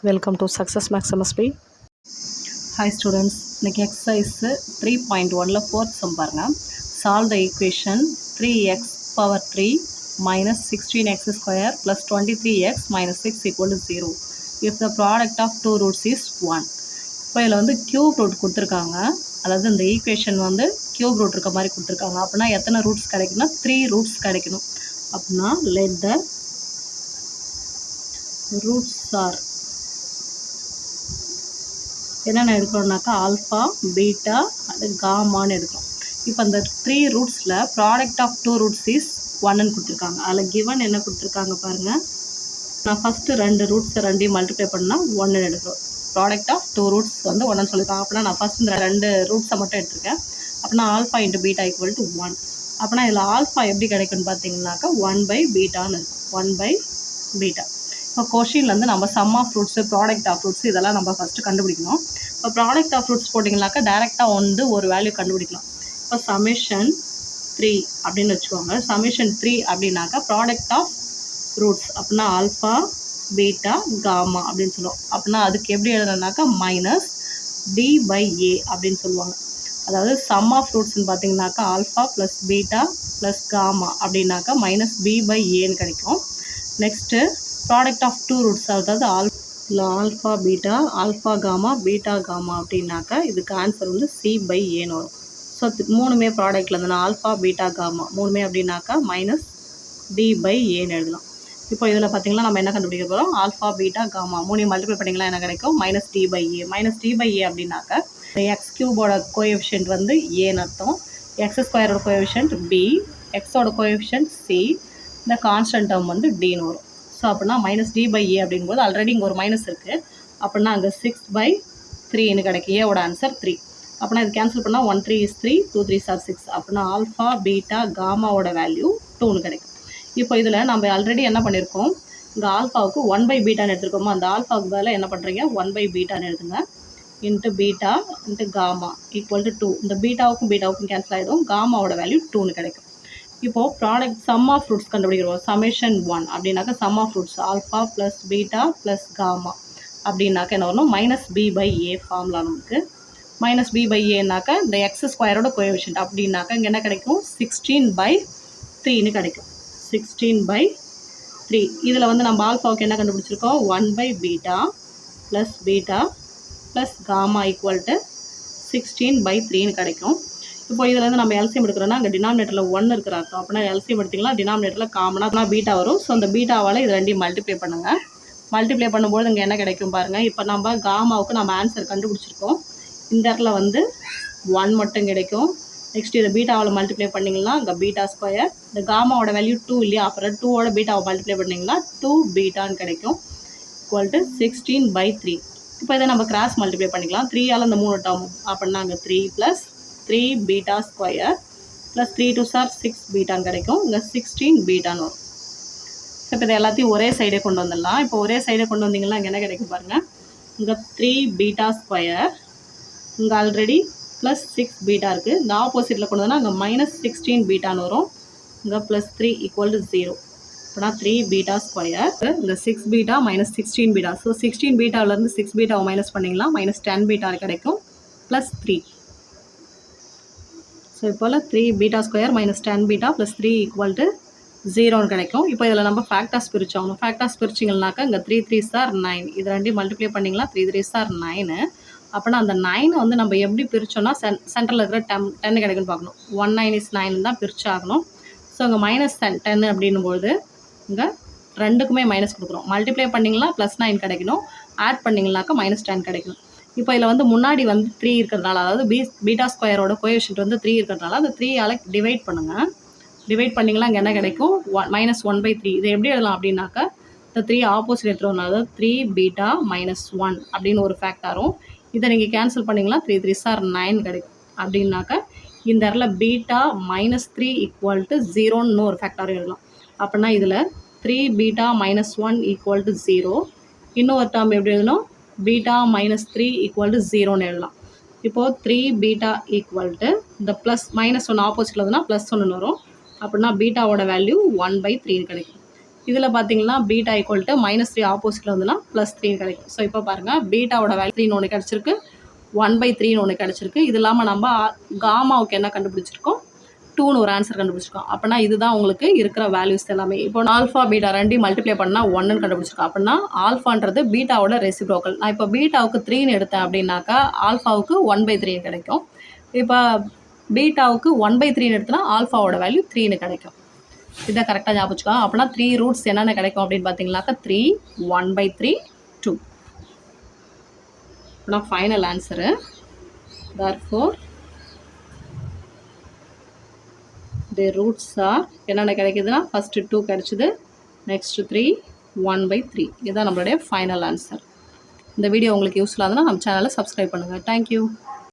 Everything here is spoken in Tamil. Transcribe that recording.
Welcome to Success Maximus P. Hi students, இன்னைக்கு exercise 3.1ல fourth sum பாருங்க. Solve the equation 3x power 3 minus 16x square plus 23x minus 6 equal to 0 if the product of two roots is 1. இப்போ இதில் வந்து cube root கொடுத்துருக்காங்க. அதாவது இந்த ஈக்குவேஷன் வந்து cube root இருக்க மாதிரி கொடுத்துருக்காங்க. அப்படின்னா எத்தனை ரூட்ஸ் கிடைக்குன்னா 3 ரூட்ஸ் கிடைக்கணும். அப்படின்னா let the roots are என்னென்ன எடுக்கிறோம்னாக்கா ஆல்ஃபா பீட்டா அது காமான்னு எடுக்கிறோம். இப்போ அந்த 3 ரூட்ஸில் ப்ராடக்ட் ஆஃப் 2 ரூட்ஸ் இஸ் 1ன்னு கொடுத்துருக்காங்க. அதில் கிவன் என்ன கொடுத்துருக்காங்க பாருங்கள். நான் ஃபஸ்ட்டு 2 ரூட்ஸை ரெண்டையும் மல்டிப்ளை பண்ணால் 1 எடுக்கிறோம். ப்ராடக்ட் ஆஃப் 2 ரூட்ஸ் வந்து 1ன்னு சொல்லியிருக்காங்க. அப்படின்னா நான் ஃபஸ்ட் இந்த 2 ரூட்ஸை மட்டும் எடுத்திருக்கேன். அப்படின்னா alpha into beta equal to 1. அப்படின்னா இதில் ஆல்ஃபா எப்படி கிடைக்குன்னு பார்த்தீங்கன்னாக்கா 1/βன்னு இருக்கும். 1/β. இப்போ கொஷினில் வந்து நம்ம sum of roots product of roots இதெல்லாம் நம்ம ஃபஸ்ட்டு கண்டுபிடிக்கணும். இப்போ ப்ராடக்ட் ஆஃப் ஃப்ரூட்ஸ் போட்டிங்கனாக்கா டேரெக்டாக வந்து ஒரு வேல்யூ கண்டுபிடிக்கலாம். இப்போ சமேஷன் 3 அப்படின்னு வச்சுக்கோங்க. சமேஷன் 3 அப்படின்னாக்கா ப்ராடக்ட் ஆஃப் ஃப்ரூட்ஸ் அப்படின்னா ஆல்ஃபா பீட்டா காமா அப்படின்னு சொல்லுவோம். அப்படின்னா அதுக்கு எப்படி எழுதுறதுனாக்கா மைனஸ் d/a அப்படின்னு சொல்லுவாங்க. அதாவது சம் ஆஃப் ஃப்ரூட்ஸ்ன்னு பார்த்தீங்கன்னாக்கா alpha plus beta plus gamma அப்படின்னாக்கா மைனஸ் b/aன்னு கிடைக்கும். நெக்ஸ்ட்டு ப்ராடக்ட் ஆஃப் 2 ரூட்ஸ் அதாவது alpha beta alpha gamma beta gamma அப்படின்னாக்கா இதுக்கு ஆன்சர் வந்து c/aன்னு வரும். ஸோ மூணுமே ப்ராடக்டில் இருந்ததுன்னா ஆல்ஃபா பீட்டா காமா மூணுமே அப்படின்னாக்கா மைனஸ் d/aன்னு எழுதலாம். இப்போ இதில் பார்த்தீங்கன்னா நம்ம என்ன கண்டுபிடிக்க போகிறோம், ஆல்ஃபா பீட்டா காமா மூணையும் மல்டிப்ளை பண்ணிங்களா என்ன கிடைக்கும், மைனஸ் d/a. மைனஸ் d/a அப்படின்னாக்கா எக்ஸ் கியூபோட கோஎஃபிஷியன்ட் வந்து ஏன்னு அர்த்தம், எக்ஸ் ஸ்கொயரோட கோஎஃபிஷியன்ட் b, எக்ஸோட கோஎஃபிஷியன்ட் c, இந்த கான்ஸ்டன்ட் டேர்ம் வந்து dன்னு வரும். ஸோ அப்படின்னா மைனஸ் d/a அப்படிங்கும்போது ஆல்ரெடி இங்கே ஒரு மைனஸ் இருக்குது. அப்படின்னா அங்கே 6/3ன்னு கிடைக்கும். ஏவோட ஆன்சர் 3. அப்படின்னா இது கேன்சல் பண்ணால் 1 3 is 3, 2 3s are 6. அப்படின்னா ஆல்ஃபா பீட்டா காமாவோட வேல்யூ 2ன்னு கிடைக்கும். இப்போ இதில் நம்ம ஆல்ரெடி என்ன பண்ணியிருக்கோம், இங்கே ஆல்ஃபாவுக்கு 1/βன்னு எடுத்துருக்கோமோ அந்த ஆல்ஃபாவுக்கு பதிலாக என்ன பண்ணுறீங்க 1/βன்னு எழுதுங்க. Into beta into gamma equal to 2. இந்த பீட்டாவுக்கும் கேன்சல் ஆகிடும். காமாவோட வேல்யூ 2ன்னு கிடைக்கும். இப்போது ப்ராடக்ட் சம் ஆஃப் ஃப்ரூட்ஸ் கண்டுபிடிக்கிறோம். சமேஷன் 1 அப்படின்னாக்கா sum of roots alpha plus beta plus gamma அப்படின்னாக்கா என்ன வரணும், மைனஸ் b/a ஃபார்முலா நமக்கு. மைனஸ் b/aனாக்கா இந்த எக்ஸ் ஸ்கொயரோட கோஎஃபிஷியன்ட் அப்படின்னாக்கா இங்கே என்ன கிடைக்கும் 16/3ன்னு கிடைக்கும். 16/3. இதில் வந்து நம்ம ஆல்ஃபாவுக்கு என்ன கண்டுபிடிச்சிருக்கோம் 1/β plus beta plus gamma equal to 16/3ன்னு கிடைக்கும். இப்போ இதில் வந்து நம்ம எல்சிஎம் எடுக்கிறோன்னா அங்கே டினாமினேட்டரில் 1 இருக்கிற அர்த்தம். அப்படின்னா எல்சிஎம் எடுத்திங்கன்னா டினாமினேட்டரில் காமனாக பீட்டா வரும். ஸோ அந்த பீட்டாவால் இது ரெண்டையும் மல்டிப்ளை பண்ணுங்கள். மல்டிப்ளை பண்ணும்போது இங்கே என்ன கிடைக்கும் பாருங்கள். இப்போ நம்ம காமாவுக்கு நம்ம ஆன்சர் கண்டுபிடிச்சிருக்கோம். இந்த இடத்துல வந்து 1 மட்டும் கிடைக்கும். நெக்ஸ்ட் இதை பீட்டாவில் மல்டிப்ளை பண்ணிங்கன்னா இங்கே பீட்டா ஸ்கொயர், இந்த காமாவோட வேல்யூ 2 இல்லையா, அப்புறம் 2ஓட பீட்டாவை மல்டிப்ளை பண்ணிங்கன்னா 2βன்னு கிடைக்கும் ஈக்குவல் டு 16/3. இப்போ இதை நம்ம கிராஸ் மல்டிப்ளை பண்ணிக்கலாம். 3ஆல் இந்த 3 டேர்ம் அப்படின்னா அங்கே 3 + 3β ஸ்கொயர் ப்ளஸ் 3 2s are 6βன்னு கிடைக்கும். இங்கே 16βன்னு வரும். ஸோ இப்போ இதை எல்லாத்தையும் ஒரே சைடே கொண்டு வந்துடலாம். இப்போ ஒரே சைடே கொண்டு வந்தீங்கன்னா இங்கே என்ன கிடைக்கும் பாருங்கள். இங்கே 3β ஸ்கொயர், இங்கே ஆல்ரெடி ப்ளஸ் 6β இருக்குது. இந்த ஆப்போசிட்டில் கொண்டு வந்தால் அங்கே மைனஸ் 16βன்னு வரும். இங்கே ப்ளஸ் 3 ஈக்குவல் டு 0. அப்படின்னா 3β ஸ்கொயர், இங்கே 6β மைனஸ் 16β. ஸோ 16βலேருந்து 6βவை மைனஸ் பண்ணிங்கன்னா மைனஸ் 10βன்னு கிடைக்கும் ப்ளஸ் 3. ஸோ இப்போல 3β square minus 10β plus 3 equal to 0ன்னு கிடைக்கும். இப்போ இதில் நம்ம ஃபேக்டர்ஸ் பிரிச்சோம். ஃபேக்டர்ஸ் பிரிச்சிங்கனாக்கா இங்கே 3 3s are 9. இது ரெண்டையும் மல்டிப்ளை பண்ணிங்களா 3 3s are 9. அப்படின்னா அந்த 9 வந்து நம்ம எப்படி பிரித்தோன்னா சென்டரில் இருக்கிற 10 கிடைக்குன்னு பார்க்கணும். 1 9 is 9 தான் பிரிச்சாகணும். ஸோ இங்கே மைனஸ் 10 அப்படின்னும்போது இங்கே ரெண்டுக்குமே மைனஸ் கொடுக்குறோம். மல்டிப்ளை பண்ணிங்களா ப்ளஸ் 9 கிடைக்கணும், ஆட் பண்ணிங்கனாக்கா மைனஸ் 10 கிடைக்கணும். இப்போ இதில் வந்து முன்னாடி வந்து 3 இருக்கிறதுனால, அதாவது பீட்டா ஸ்கொயரோட கோஎஃபிஷியன்ட் வந்து 3 இருக்கிறதுனால அந்த 3ஆல் டிவைட் பண்ணுங்கள். டிவைட் பண்ணிங்களா இங்கே என்ன கிடைக்கும் மைனஸ் 1/3. இதை எப்படி எழுதலாம் அப்படின்னாக்கா இந்த 3 ஆப்போசிட் எடுத்துருவோம். அதாவது 3β மைனஸ் 1 அப்படின்னு ஒரு ஃபேக்டாரும், இதை நீங்கள் கேன்சல் பண்ணிங்களா 3 3s are 9 கிடைக்கும். அப்படின்னாக்கா இந்த இடத்துல பீட்டா மைனஸ் 3 ஈக்குவல் டு 0ன்னு ஒரு ஃபேக்டாரும் எழுதலாம். அப்படின்னா இதில் 3β மைனஸ் 1 ஈக்குவல் டு 0. இன்னொரு டேர்ம் எப்படி எழுதணும், பீட்டா மைனஸ் 3 ஈக்குவல் டு 0ன்னு எழுதலாம். இப்போது 3β ஈக்குவல் டு இந்த ப்ளஸ் மைனஸ் 1 ஆப்போசிட்டில் இருந்ததுன்னா ப்ளஸ் 1 வரும். அப்படின்னா பீட்டாவோட வேல்யூ 1/3 கிடைக்கும். இதில் பார்த்தீங்கன்னா பீட்டா ஈக்குவல் டு -3 ஆப்போசிட்டில் வந்துன்னா +3 கிடைக்கும். ஸோ இப்போ பாருங்கள் பீட்டாவோட வேல்யூ 3ன்னு ஒன்று கிடச்சிருக்கு, 1/3ன்னு ஒன்று கிடச்சிருக்கு. இது இல்லாமல் நம்ம காமாவுக்கு என்ன கண்டுபிடிச்சிருக்கோம், 2ன்னு ஒரு ஆன்சர் கண்டுபிடிச்சிருக்கோம். அப்படின்னா இதுதான் உங்களுக்கு இருக்கிற வேல்யூஸ் எல்லாமே. இப்போ ஆல்ஃபா பீட்டா ரெண்டையும் மல்டிப்ளை பண்ணால் 1ன்னு கண்டுபிடிச்சிருக்கோம். அப்படின்னா ஆல்ஃபான்றது பீட்டாவோட ரெசிப்ரோக்கல். நான் இப்போ பீட்டாவுக்கு 3ன்னு எடுத்தேன் அப்படின்னாக்கா ஆல்ஃபாவுக்கு 1/3 கிடைக்கும். இப்போ பீட்டாவுக்கு 1/3ன்னு எடுத்தனா ஆல்ஃபாவோட வேல்யூ 3ன்னு கிடைக்கும். இதை கரெக்டாக ஞாபகம் வச்சுக்கோங்க. அப்படின்னா 3 ரூட்ஸ் என்னென்ன கிடைக்கும் அப்படின்னு பார்த்தீங்கன்னாக்கா 3, 1/3, 2. அப்படின்னா final answer. therefore the roots are என்னென்ன கிடைக்குதுன்னா ஃபஸ்ட்டு 2 கிடைச்சிது, நெக்ஸ்ட்டு 3, 1/3. இதுதான் நம்மளுடைய ஃபைனல் ஆன்சர். இந்த வீடியோ உங்களுக்கு யூஸ்ஃபுல்லாக இருந்தால் நம்ம சேனலை சப்ஸ்கிரைப் பண்ணுங்கள். தேங்க்யூ.